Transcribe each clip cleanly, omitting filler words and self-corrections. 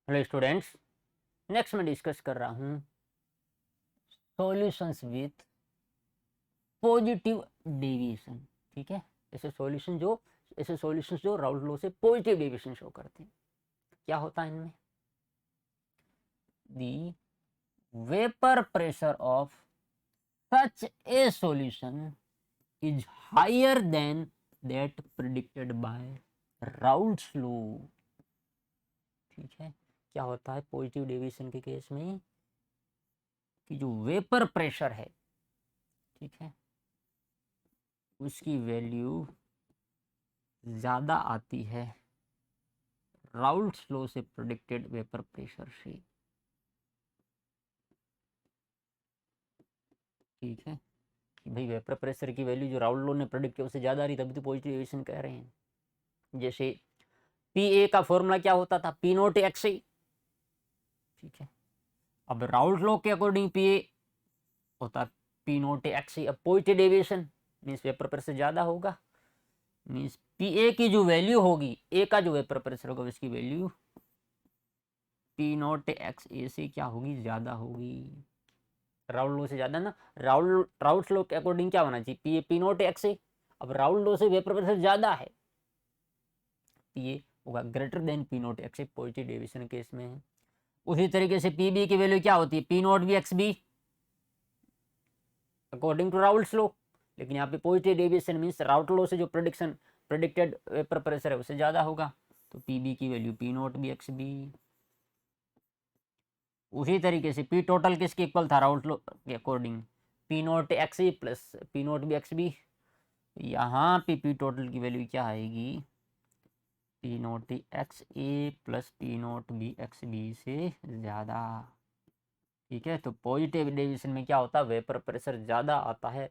Hello students, next मैं discuss कर रहा हूँ सॉल्यूशंस विथ पॉजिटिव डेविएशन। ठीक है, ऐसे सॉल्यूशंस जो राउल्ट लॉ से पॉजिटिव डेविएशन शो करते हैं। क्या होता है इनमें? The vapour pressure of such a solution is higher than that predicted by Raoult's law. ठीक है, क्या होता है पॉजिटिव डेविएशन के केस में कि जो वेपर प्रेशर है, ठीक है, उसकी वैल्यू ज़्यादा आती है राउल्ट्स लॉ से प्रेडिक्टेड वेपर प्रेशर से। ठीक है, कि भाई वेपर प्रेशर की वैल्यू जो राउल्ट लॉ ने प्रेडिक्ट किया उससे ज़्यादा आ रही, तभी तो पॉजिटिव डेविएशन कह रहे हैं। जैसे पी ए का फॉर्मूला क्या होता था? पी नोट एक्स ए। ठीक है, अब राउल्ट लॉ के अकॉर्डिंग पी ए होता पी नोट एक्स ए। अब positive deviation means vapour pressure ज़्यादा होगा, मीन्स पी ए की जो वैल्यू होगी, ए का जो वेपर प्रेशर होगा उसकी वैल्यू पी नोट एक्स ए से क्या होगी? ज़्यादा होगी। राउल्ट लॉ से ज़्यादा ना, राउल्ट लॉ के अकॉर्डिंग क्या होना चाहिए? P A P naught x A. अब राउल्ट लॉ से वेपर प्रेशर ज़्यादा है, पी ए होगा greater than P naught x A positive deviation case में है। उसी तरीके से पी बी की वैल्यू क्या होती है? P note B x B according to Raoult law. लेकिन यहाँ पे positive deviation means Raoult law से जो प्रेडिक्टेड वेपर प्रेशर है उससे ज़्यादा होगा, तो पी बी की value P note B x B. उसी तरीके से पी टोटल किसके इक्वल था राउल्ट लॉ के according? P note X E plus P note B x B. यहाँ पे पी टोटल की वैल्यू क्या आएगी? P naught x A plus P note B x B से ज़्यादा। ठीक है, तो पॉजिटिव डेविएशन में क्या होता है? वेपर प्रेशर ज़्यादा आता है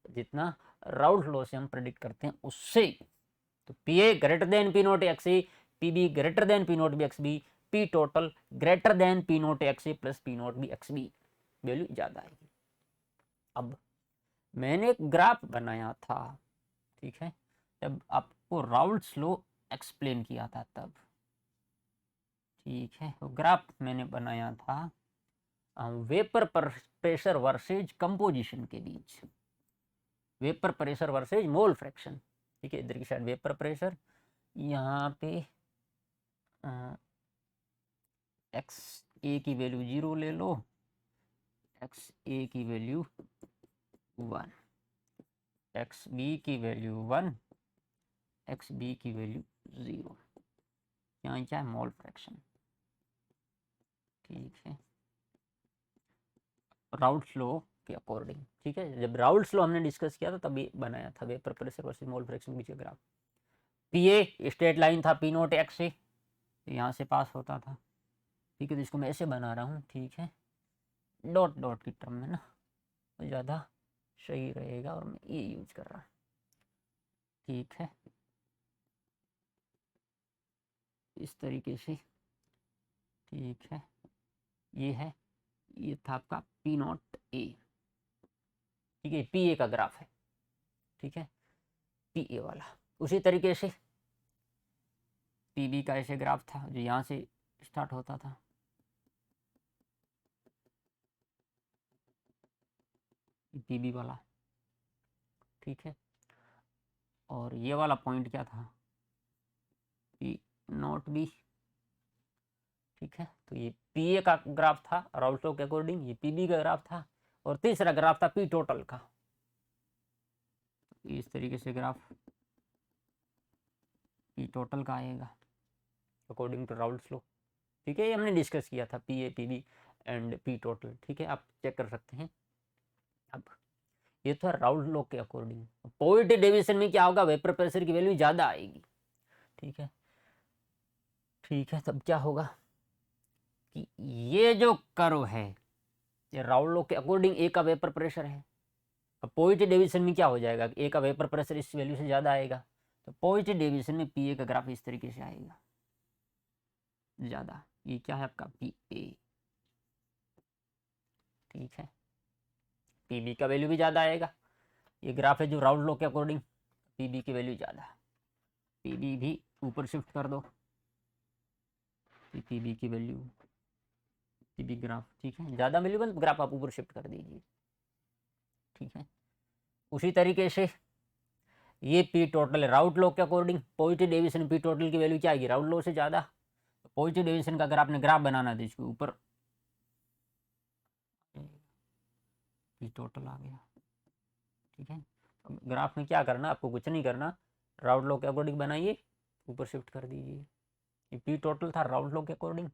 जितना राउल्ट लॉ से हम प्रेडिक्ट करते हैं उससे। तो P A greater than P naught x A, P B greater than P note B x B, P total greater than P naught x A plus P note B x B, value ज़्यादा आएगी। अब मैंने एक graph बनाया था, ठीक है, जब आपको राउल्ट्स लॉ एक्सप्लेन किया था तब। ठीक है, तो ग्राफ मैंने बनाया था वेपर प्रेशर वर्सेज कंपोजिशन के बीच, vapour pressure versus mole fraction. ठीक है, इधर की साइड वेपर प्रेशर, यहाँ पे एक्स ए की वैल्यू 0 ले लो, एक्स ए की वैल्यू 1, एक्स बी की वैल्यू 1, एक्स बी की वैल्यू 0। यहाँ क्या है? मोल फ्रैक्शन। ठीक है, राउल्ट्स लॉ के अकॉर्डिंग। ठीक है, जब राउल्ट्स लॉ हमने डिस्कस किया था तभी बनाया था vapour pressure versus mole fraction के बीच का graph. P a straight line था पी नोट एक्स से, यहाँ से पास होता था। ठीक है, तो इसको मैं ऐसे बना रहा हूँ। ठीक है, डॉट डॉट की टर्म में ना, तो ज़्यादा सही रहेगा और मैं ये यूज कर रहा हूँ। ठीक है, इस तरीके से। ठीक है, ये था आपका पी नॉट ए। ठीक है, पी ए का ग्राफ है। ठीक है, पी ए वाला। उसी तरीके से पी बी का ऐसे ग्राफ था जो यहाँ से स्टार्ट होता था, पी बी वाला। ठीक है, और ये वाला पॉइंट क्या था? P not be. ठीक है, तो ये पी ए का ग्राफ था राउल्ट लॉ के अकॉर्डिंग, ये पी बी का ग्राफ था, और तीसरा ग्राफ था पी टोटल का। इस तरीके से ग्राफ पी टोटल का आएगा अकॉर्डिंग टू राउल्ट्स लॉ। ठीक है, ये हमने डिस्कस किया था P A P B and P total. ठीक है, आप चेक कर सकते हैं। अब ये तो राउल्ट लॉ के अकॉर्डिंग। पॉजिटिव डेविएशन में क्या होगा? वेपर प्रेशर की वैल्यू ज़्यादा आएगी। ठीक है, ठीक है, तब क्या होगा कि ये जो कर्व है, ये राउल्ट लॉ के अकॉर्डिंग ए का वेपर प्रेशर है। अब पॉजिटिव डेविएशन में क्या हो जाएगा? ए का वेपर प्रेशर इस वैल्यू से ज़्यादा आएगा, तो पॉजिटिव डेविएशन में पी ए का ग्राफ इस तरीके से आएगा ज़्यादा। ये क्या है आपका? P A. ठीक है, पी बी का वैल्यू भी ज़्यादा आएगा। ये ग्राफ है जो राउल्ट लॉ के अकॉर्डिंग, पी बी की वैल्यू ज़्यादा, पी बी भी ऊपर शिफ्ट कर दो। पीबी की वैल्यू, पीबी ग्राफ, ठीक है, ज़्यादा वैल्यूबल ग्राफ आप ऊपर शिफ्ट कर दीजिए, ठीक है। उसी तरीके से ये पी टोटल है राउट लॉ के according, positive deviation P total की वैल्यू क्या आएगी, राउट लॉ से ज़्यादा। पॉजिटिव डेविएशन का अगर आपने ग्राफ बनाना है तो इसके ऊपर पी टोटल आ गया, ठीक है। अब ग्राफ में क्या करना, आपको कुछ नहीं करना, राउट लॉ के अकॉर्डिंग बनाइए, ऊपर शिफ्ट कर दीजिए। ये पी टोटल था राउट लॉ के अकॉर्डिंग,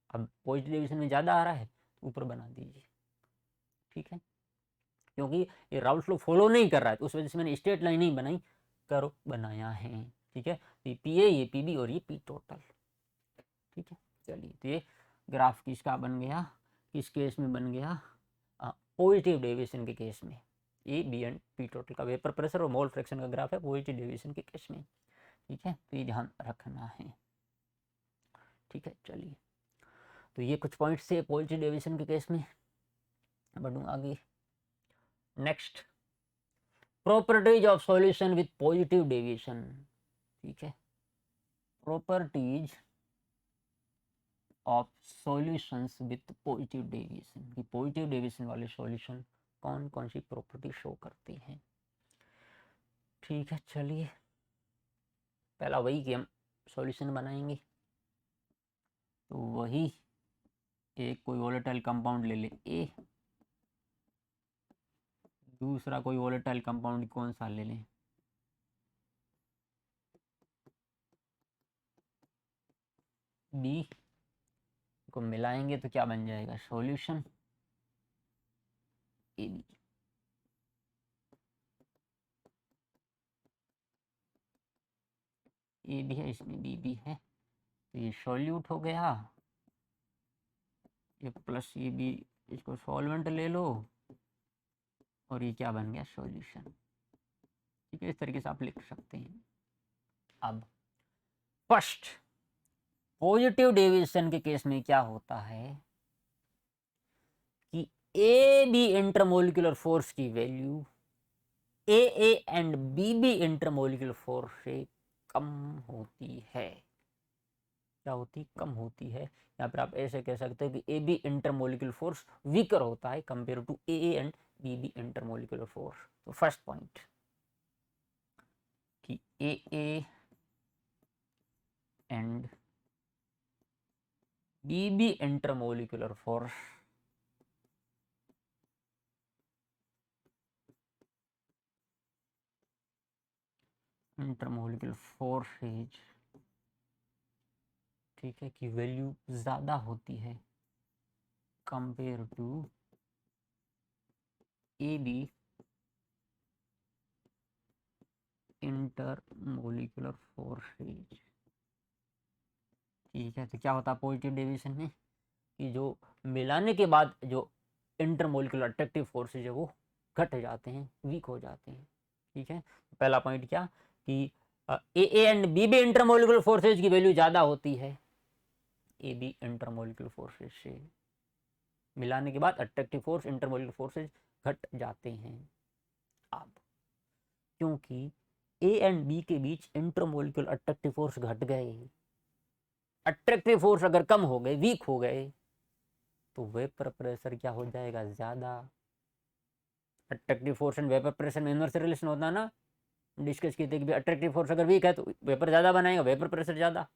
अब पॉजिटिव डेविएशन में ज़्यादा आ रहा है तो ऊपर बना दीजिए, ठीक है। क्योंकि ये राउट लॉ फॉलो नहीं कर रहा है तो उस वजह से मैंने स्ट्रेट लाइन नहीं बनाई, करो बनाया है, ठीक है। ये पी ए, ये पी बी और ये पी टोटल, ठीक है। चलिए, तो ये ग्राफ किसका बन गया, किस केस में बन गया, पॉजिटिव डेविएशन के केस में। A B and P total का वेपर प्रेशर और मोल फ्रैक्शन का ग्राफ है पॉजिटिव डेविएशन के केस में, ठीक है। तो ये ध्यान रखना है, ठीक है। चलिए, तो ये कुछ पॉइंट्स से पॉजिटिव डेविएशन के केस में। बढ़ूँ आगे, next properties of solution with positive deviation, ठीक है। Properties of solutions with positive deviation, कि पॉजिटिव डेविएशन वाले सॉल्यूशन कौन कौन सी प्रॉपर्टी शो करते हैं, ठीक है। चलिए, पहला वही कि हम सॉल्यूशन बनाएंगे, तो वही एक कोई वोलेटाइल कंपाउंड ले ले ए, दूसरा कोई वोलेटाइल कंपाउंड कौन सा ले लें, बी, को मिलाएंगे तो क्या बन जाएगा, सॉल्यूशन ए बी, ए भी है इसमें बी भी है, तो ये सॉल्यूट हो गया, ये प्लस ये बी, इसको सॉल्वेंट ले लो और ये क्या बन गया, सॉल्यूशन, ठीक है। इस तरीके से आप लिख सकते हैं। अब फर्स्ट पॉजिटिव डेविएशन के केस में क्या होता है कि ए बी इंटरमोलिकुलर फोर्स की value A and B intermolecular force से कम होती है, क्या होती, कम होती है। यहाँ पर आप ऐसे कह सकते हैं कि A B intermolecular force weaker होता है compare to A and B intermolecular force. तो फर्स्ट पॉइंट कि A and B intermolecular force intermolecular forces, ठीक है, की वैल्यू ज़्यादा होती है compare to A B intermolecular forces, ठीक है। तो क्या होता है पॉजिटिव डेविएशन में कि जो मिलाने के बाद जो इंटरमोलिकुलर अट्रैक्टिव फोर्सेज है वो घट जाते हैं, वीक हो जाते हैं, ठीक है। पहला पॉइंट क्या कि A and B intermolecular forces की वैल्यू ज़्यादा होती है ए बी इंटरमोलिकुलर फोर्सेज से, मिलाने के बाद अट्रैक्टिव फोर्स इंटरमोलिकुलर फोर्सेज घट जाते हैं। अब क्योंकि ए एंड बी के बीच इंटरमोलिकुलर अट्रैक्टिव फोर्स घट गए, अट्रैक्टिव फोर्स अगर कम हो गए, वीक हो गए, तो वेपर प्रेशर क्या हो जाएगा, ज़्यादा। Attractive force and vapour pressure में इनवर्स रिलेशन होता है ना, डिस्कस किए थे कि अट्रैक्टिव फोर्स अगर वीक है तो वेपर ज़्यादा बनाएगा, वेपर प्रेशर ज़्यादा,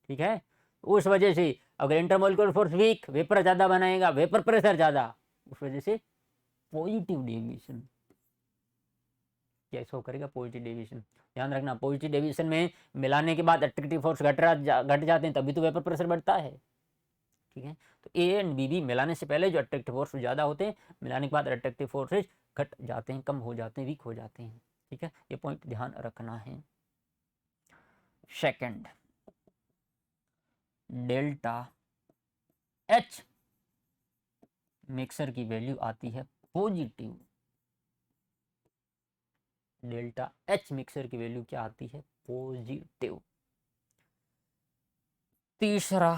ठीक है। उस वजह से अगर इंटरमोलिकुलर फोर्स वीक, वेपर ज़्यादा बनाएगा, वेपर प्रेशर ज़्यादा, उस वजह से पॉजिटिव डेविएशन क्या शो करेगा, पॉजिटिव डेविएशन। ध्यान रखना, पॉजिटिव डेविएशन में मिलाने के बाद अट्रैक्टिव फोर्स घट जाते हैं, तभी तो वेपर प्रेशर बढ़ता है, ठीक है। तो ए एंड बी मिलाने से पहले जो अट्रैक्टिव फोर्स ज़्यादा होते हैं, मिलाने के बाद अट्रैक्टिव फोर्सेज घट जाते हैं, कम हो जाते हैं, वीक हो जाते हैं, ठीक है। ये पॉइंट ध्यान रखना है। सेकंड, डेल्टा एच मिक्सर की वैल्यू आती है पॉजिटिव, डेल्टा एच मिक्सर की वैल्यू क्या आती है, पॉजिटिव। तीसरा,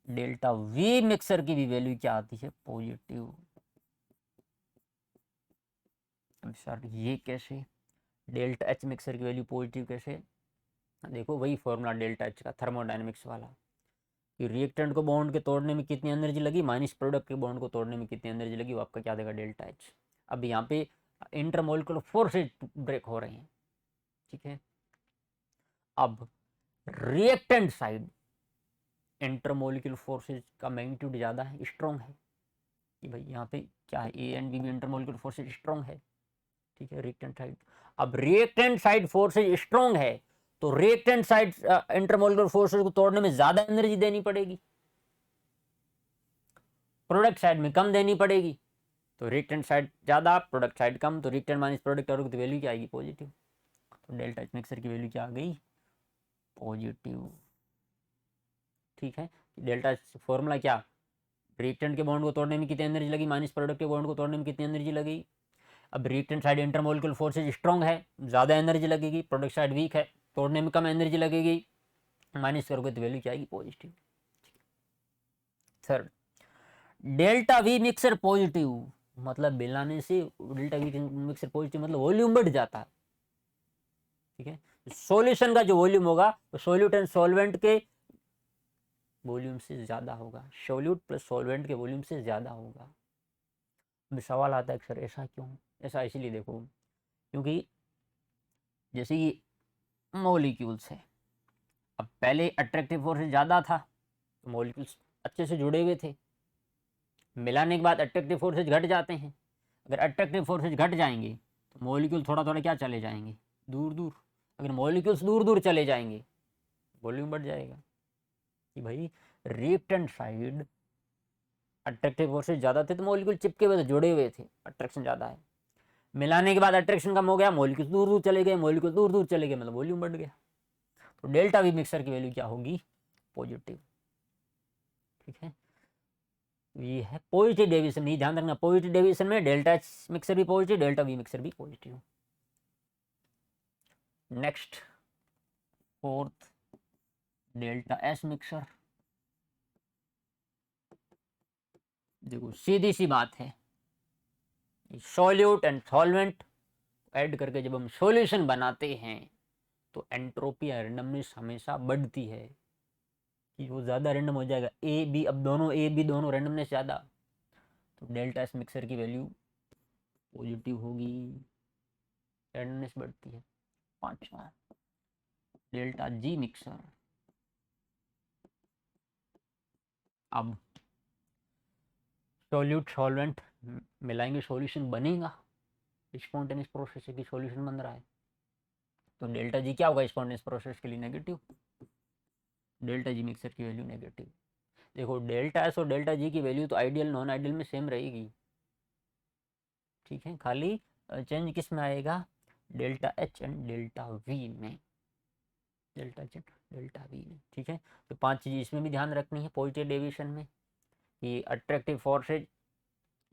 डेल्टा वी मिक्सर की भी वैल्यू क्या आती है, पॉजिटिव। अब सर ये कैसे, डेल्टा एच मिक्सर की वैल्यू पॉजिटिव कैसे, देखो वही फॉर्मूला डेल्टा एच का थर्मोडायनेमिक्स वाला, कि रिएक्टेंट को बॉन्ड के तोड़ने में कितनी एनर्जी लगी माइनस प्रोडक्ट के बॉन्ड को तोड़ने में कितनी एनर्जी लगी, वो आपका क्या देगा डेल्टा एच। अब यहाँ पे इंटरमोलिकुलर फोर्सेज ब्रेक हो रहे हैं, ठीक है। अब रिएक्टेंट साइड इंटरमोलिकुलर फोर्सेज का मैग्नीट्यूड ज़्यादा है, स्ट्रॉन्ग है, कि भाई यहाँ पे क्या है A and B intermolecular forces strong है, ठीक है, रिएक्टेंट साइड। अब रिएक्टेंट साइड फोर्सेज स्ट्रॉन्ग है तो रिएक्टेंट साइड इंटरमोलिकुलर फोर्सेज को तोड़ने में ज्यादा एनर्जी देनी पड़ेगी, प्रोडक्ट साइड में कम देनी पड़ेगी। तो रिएक्टेंट साइड ज्यादा प्रोडक्ट साइड कम, तो रिएक्टेंट माइनस प्रोडक्ट और की वैल्यू क्या आएगी पॉजिटिव। तो डेल्टा एच मिक्सर की वैल्यू क्या आ गई पॉजिटिव, ठीक है। डेल्टा फॉर्मूला क्या, रिएक्टेंट के बॉन्ड को तोड़ने में कितनी एनर्जी लगी माइनस प्रोडक्ट के बॉन्ड को तोड़ने में कितनी एनर्जी लगी। अब reactant side intermolecular forces strong है, ज़्यादा एनर्जी लगेगी, प्रोडक्ट साइड वीक है, तोड़ने में कम एनर्जी लगेगी, माइनस करोगे तो वैल्यू क्या आएगी positive. Third, delta we mixer positive, मतलब मिलाने से डेल्टा वी मिक्सर पॉजिटिव मतलब वॉल्यूम बढ़ जाता है, ठीक है। सॉल्यूशन का जो वॉल्यूम होगा वो सोल्यूट एंड सॉल्वेंट के वॉल्यूम से ज़्यादा होगा, सोल्यूट प्लस सॉल्वेंट के वॉल्यूम से ज़्यादा होगा। सवाल आता है सर ऐसा क्यों, ऐसा इसीलिए देखो, क्योंकि जैसे कि मॉलिक्यूल्स है, अब पहले अट्रैक्टिव फोर्स ज़्यादा था तो मॉलिक्यूल्स अच्छे से जुड़े हुए थे, मिलाने के बाद अट्रैक्टिव फोर्सेज घट जाते हैं। अगर अट्रैक्टिव फोर्सेज घट जाएंगे तो मॉलिक्यूल थोड़ा थोड़ा क्या चले जाएंगे दूर दूर, अगर मॉलिक्यूल्स दूर दूर चले जाएंगे वॉल्यूम बढ़ जाएगा, कि भाई रिएक्टेंट साइड अट्रैक्टिव फोर्सेज ज़्यादा थे तो मॉलिक्यूल चिपके हुए थे, जुड़े हुए थे, अट्रैक्शन ज़्यादा है, मिलाने के बाद अट्रैक्शन कम हो गया, मॉलिक्यूल्स दूर दूर चले गए, मॉलिक्यूल दूर दूर चले गए मतलब वॉल्यूम बढ़ गया। तो डेल्टा वी मिक्सर की वैल्यू क्या होगी पॉजिटिव, ठीक है। ये है पॉजिटिव डेविएशन, ये ध्यान रखना पॉजिटिव डेविएशन में डेल्टा एच मिक्सर भी पॉजिटिव, डेल्टा वी मिक्सर भी positive. Next fourth, delta S mixer. देखो सीधी सी बात है, सॉल्यूट एंड सॉल्वेंट ऐड करके जब हम सॉल्यूशन बनाते हैं तो एंट्रोपी या रैंडमनेस हमेशा बढ़ती है, कि वो ज़्यादा रैंडम हो जाएगा, ए बी, अब दोनों ए बी दोनों रैंडमनेस ज़्यादा, तो डेल्टा एस मिक्सर की वैल्यू पॉजिटिव होगी, रैंडमनेस बढ़ती है। पांचवा, डेल्टा जी मिक्सर। अब सॉल्यूट सॉल्वेंट मिलाएंगे सॉल्यूशन बनेगा, स्पॉन्टेनियस प्रोसेस की सॉल्यूशन बन रहा है, तो डेल्टा जी क्या होगा स्पॉन्टेनियस प्रोसेस के लिए नेगेटिव, डेल्टा जी मिक्सर की वैल्यू नेगेटिव। देखो डेल्टा एस और डेल्टा जी की वैल्यू तो आइडियल नॉन आइडियल में सेम रहेगी, ठीक है, खाली चेंज किस में आएगा delta H and delta V में, delta H and delta V में, ठीक है। तो पांच चीज़ इसमें भी ध्यान रखनी है पॉजिटिव डेविएशन में, कि अट्रैक्टिव फोर्सेज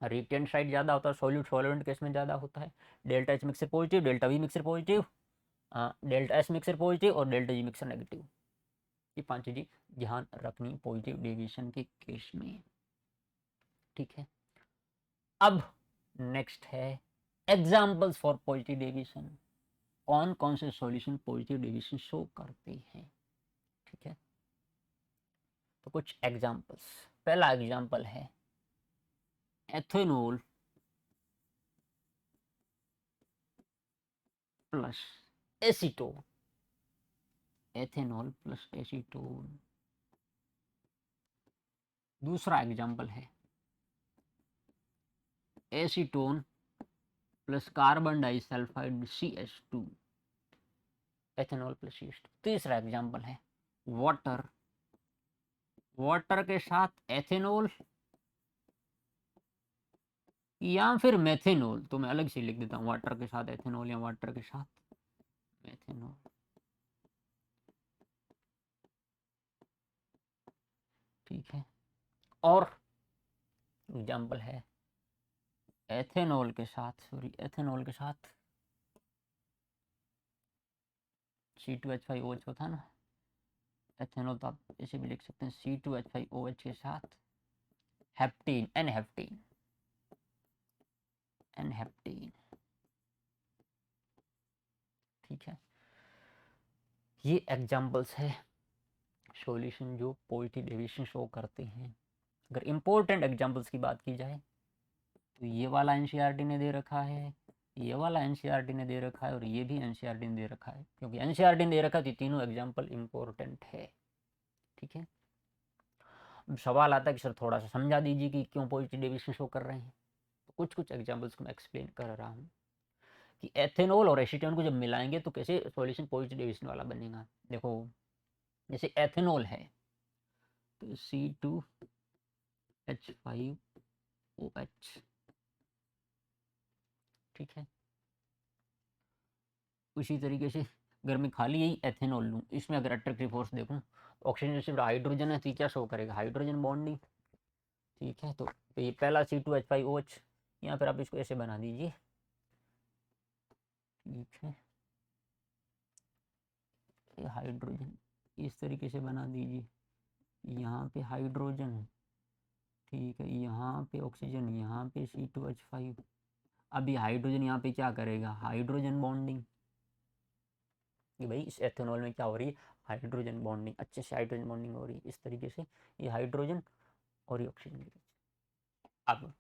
रिएक्टेंट साइड ज़्यादा होता है, सॉल्यूट सॉल्वेंट केस में ज़्यादा होता है, delta H mixer positive, delta we mixer positive, delta S mixer positive और डेल्टा जी मिक्सर नेगेटिव। ये पांच चीज़ें ध्यान रखनी पॉजिटिव डेविएशन के केस में, ठीक है। अब नेक्स्ट है एग्जाम्पल्स फॉर पॉजिटिव डेविएशन, कौन कौन से सॉल्यूशन पॉजिटिव डेविएशन शो करते हैं, ठीक है। तो कुछ एग्जाम्पल्स, पहला एग्जाम्पल है ethanol plus acetone, ethanol plus acetone. दूसरा एग्जाम्पल है acetone plus carbon disulphide CH2, ethanol plus CH2। तीसरा एग्जाम्पल है वाटर, वाटर के साथ एथेनॉल या फिर मेथेनॉल, तो मैं अलग से लिख देता हूँ वाटर के साथ एथेनॉल या वाटर के साथ मेथेनॉल, ठीक है। और एग्जाम्पल है एथेनॉल के साथ, सॉरी एथेनॉल के साथ C2H5OH होता ना, एथेनॉल तो आप इसे भी लिख सकते हैं C2H5OH के साथ हेप्टीन, एनहेप्टीन, एनहेप्टीन, ठीक है। ये एग्जाम्पल्स है सॉल्यूशन जो पॉजिटिव डेविएशन शो करते हैं। अगर इम्पोर्टेंट एग्जाम्पल्स की बात की जाए तो ये वाला एनसीईआरटी ने दे रखा है, ये वाला एनसीईआरटी ने दे रखा है और ये भी एनसीईआरटी ने दे रखा है। क्योंकि एनसीईआरटी ने दे रखा है तो तीनों एग्जाम्पल इम्पोर्टेंट है। ठीक है, अब सवाल आता है कि सर थोड़ा सा समझा दीजिए कि क्यों पॉजिटिव डेविएशन शो कर रहे हैं। तो कुछ कुछ एग्जाम्पल्स को मैं एक्सप्लेन कर रहा हूँ कि एथेनॉल और एसीटोन को जब मिलाएंगे तो कैसे सॉल्यूशन पॉजिटिव डेविएशन वाला बनेगा। देखो जैसे एथेनॉल है तो C2H5OH, ठीक है। उसी तरीके से अगर मैं खाली यही एथेनॉल लूँ, इसमें अगर अट्रैक्टिव फोर्स देखूँ, ऑक्सीजन सिर्फ हाइड्रोजन है तो ये क्या शो करेगा, हाइड्रोजन बॉन्डिंग। ठीक है, तो ये पहला C2H5OH, यहाँ पर आप इसको ऐसे बना दीजिए। ठीक है, ये हाइड्रोजन इस तरीके से बना दीजिए, यहाँ पे हाइड्रोजन, ठीक है, यहाँ पे ऑक्सीजन, यहाँ पे C2H5। अभी हाइड्रोजन यहाँ पे क्या करेगा, हाइड्रोजन बॉन्डिंग। कि भाई इस एथेनॉल में क्या हो रही है, हाइड्रोजन बॉन्डिंग, अच्छे से हाइड्रोजन बॉन्डिंग हो रही है। इस तरीके से ये हाइड्रोजन और ये ऑक्सीजन के बीच। अब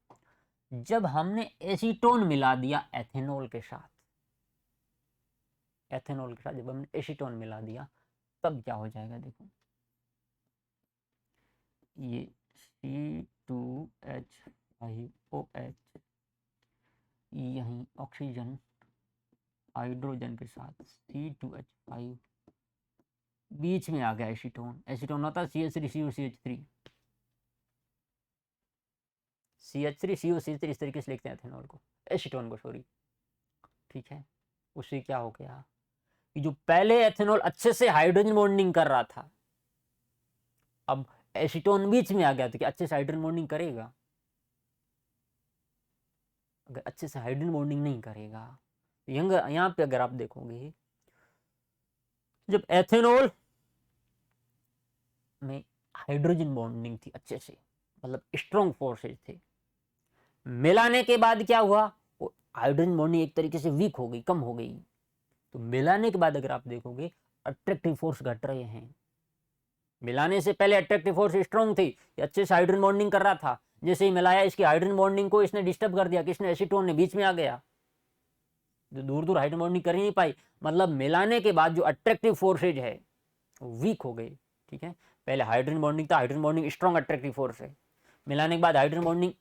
जब हमने एसीटोन मिला दिया एथेनॉल के साथ, एथेनॉल के साथ जब हमने एसीटोन मिला दिया तब क्या हो जाएगा, देखो ये C2H5OH यहीं ऑक्सीजन हाइड्रोजन के साथ C2H5, बीच में आ गया एसीटोन। एसीटोन होता है CH3COCH3, CH3COCH3 इस तरीके से लिखते हैं एथेनॉल को, एसीटोन को सॉरी। ठीक है, उससे क्या हो गया कि जो पहले एथेनॉल अच्छे से हाइड्रोजन बॉन्डिंग कर रहा था, अब एसीटोन बीच में आ गया तो क्या अच्छे से हाइड्रोजन बॉन्डिंग करेगा, अगर अच्छे से हाइड्रोजन बॉन्डिंग नहीं करेगा। यहाँ पे अगर आप देखोगे जब एथेनॉल में हाइड्रोजन बॉन्डिंग थी अच्छे से, मतलब स्ट्रॉन्ग फोर्सेज थे, मिलाने के बाद क्या हुआ, वो हाइड्रोजन बॉन्डिंग एक तरीके से वीक हो गई, कम हो गई। तो मिलाने के बाद अगर आप देखोगे अट्रैक्टिव फोर्स घट रहे हैं। मिलाने से पहले अट्रैक्टिव फोर्स स्ट्रॉन्ग थी, अच्छे से हाइड्रोजन बॉन्डिंग कर रहा था, जैसे ही मिलाया इसकी हाइड्रोजन बॉन्डिंग को इसने डिस्टर्ब कर दिया, किसने, एसीटोन ने, बीच में आ गया, जो दूर दूर हाइड्रोजन बॉन्डिंग कर ही नहीं पाई। मतलब मिलाने के बाद जो अट्रैक्टिव फोर्सेज है वीक हो गई। ठीक है, पहले हाइड्रोजन बॉन्डिंग था, hydrogen bonding strong attractive force है, मिलाने के बाद हाइड्रोजन बॉन्डिंग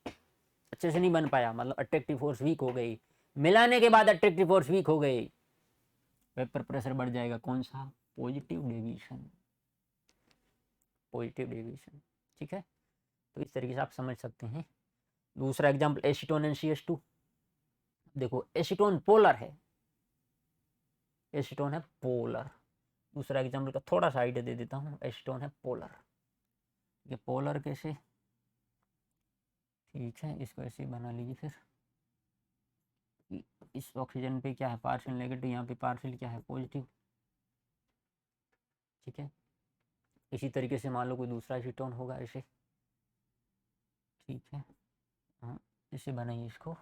अच्छे से नहीं बन पाया, मतलब अट्रैक्टिव फोर्स वीक हो गई। मिलाने के बाद अट्रैक्टिव फोर्स वीक हो गई, वेपर प्रेशर बढ़ जाएगा, कौन सा, पॉजिटिव डेविएशन, पॉजिटिव डेविएशन। ठीक है, तो इस तरीके से आप समझ सकते हैं। दूसरा एग्जांपल एसीटोन एंड CH2। देखो एसीटोन पोलर है, एसीटोन है पोलर। दूसरा एग्जांपल का थोड़ा सा आइडिया दे देता हूँ, एसीटोन है पोलर। ये पोलर कैसे, ठीक है, इसको ऐसे बना लीजिए। फिर इस ऑक्सीजन पे क्या है, पार्शियल नेगेटिव, यहाँ पे पार्शियल क्या है, पॉजिटिव। ठीक है, इसी तरीके से मान लो कोई दूसरा एसीटोन होगा ऐसे। ठीक है, हाँ ऐसे बनाइए इसको।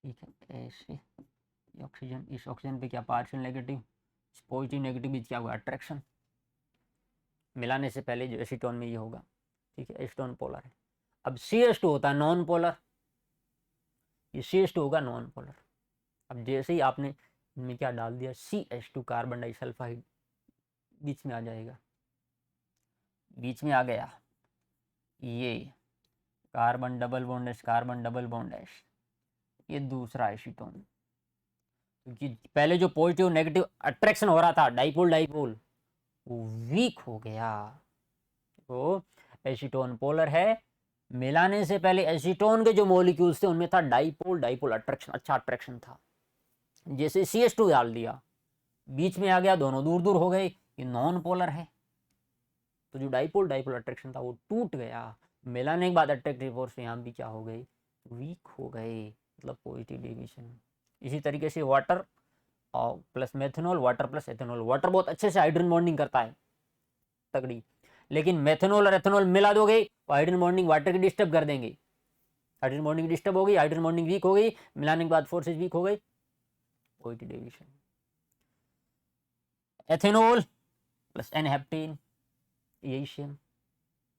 ठीक है, ऐसे ऑक्सीजन, इस ऑक्सीजन पे क्या पार्शियल नेगेटिव, इस पॉजिटिव नेगेटिव बीच क्या हुआ, अट्रैक्शन। मिलाने से पहले जो एसीटोन में ये होगा। ठीक है, एसीटोन पोलर है। अब CH2 होता है नॉन पोलर, ये CH2 होगा नॉन पोलर। अब जैसे ही आपने इनमें क्या डाल दिया, CH2 कार्बन डाइसल्फाइड, बीच में आ जाएगा, बीच में आ गया, ये carbon double bond S, carbon double bond S, ये दूसरा एसीटोन। क्योंकि पहले जो पॉजिटिव नेगेटिव अट्रैक्शन हो रहा था, डाइपोल डाइपोल, वो वीक हो गया। तो एसीटोन पोलर है, मिलाने से पहले एसीटोन के जो मॉलिक्यूल्स थे उनमें था डाइपोल डाइपोल अट्रैक्शन, अच्छा अट्रैक्शन था। जैसे CH2 डाल दिया, बीच में आ गया, दोनों दूर दूर हो गए, ये नॉन पोलर है, तो जो डाइपोल डाइपोल अट्रैक्शन था वो टूट गया। मिलाने के बाद अट्रैक्टिव फोर्स यहाँ भी क्या हो गई, वीक हो गए, मतलब पॉजिटिव डेविएशन। इसी तरीके से वाटर और plus methanol, water plus ethanol, water बहुत अच्छे से हाइड्रोजन बॉन्डिंग करता है तगड़ी, लेकिन मेथनॉल और एथेनॉल मिला दोगे तो हाइड्रोजन बॉन्डिंग वाटर की डिस्टर्ब कर देंगे। हाइड्रोजन बॉन्डिंग डिस्टर्ब हो गई, हाइड्रोजन बॉन्डिंग वीक हो गई, मिलाने के बाद फोर्सेज वीक हो गई, OH deviation. Ethanol plus n heptane, यही सेम,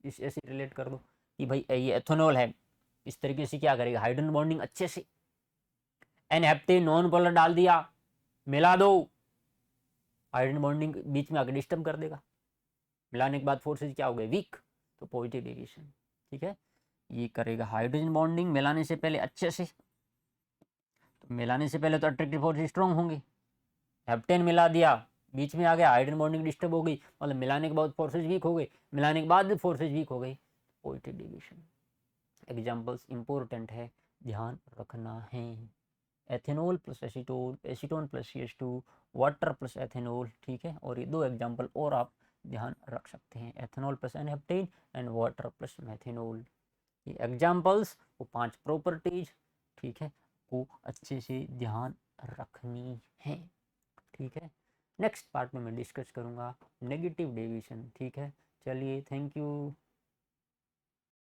इस ऐसे रिलेट कर दो कि भाई ये एथेनॉल है, इस तरीके से क्या करेगा, हाइड्रोजन बॉन्डिंग अच्छे से, एन हेप्टेन नॉन पोलर डाल दिया, मिला दो, हाइड्रोजन बॉन्डिंग बीच में आके डिस्टर्ब कर देगा, मिलाने के बाद फोर्सेज क्या हो गए, वीक, तो पॉजिटिव डेविएशन। ठीक है, ये करेगा हाइड्रोजन बॉन्डिंग मिलाने से पहले अच्छे से, तो मिलाने से पहले तो अट्रैक्टिव फोर्स स्ट्रॉन्ग होंगे, हेप्टेन मिला दिया, बीच में आ गया, हाइड्रोजन बॉन्डिंग डिस्टर्ब हो गई, मतलब मिलाने के बाद फोर्सेज वीक हो गए, मिलाने के बाद फोर्सेज वीक हो गई, पॉजिटिव डेविएशन। एग्जाम्पल्स इंपॉर्टेंट है, ध्यान रखना है। Ethanol plus acetone, acetone plus CH2, water plus ethanol. ठीक है, और ये 2 एग्जाम्पल और आप ध्यान रख सकते हैं, ethanol plus n heptane and water plus methanol. ये एग्जाम्पल्स, वो 5 प्रॉपर्टीज, ठीक है, को अच्छे से ध्यान रखनी है। ठीक है, नेक्स्ट पार्ट में मैं डिस्कस करूँगा नेगेटिव डेविएशन। ठीक है, चलिए, थैंक यू।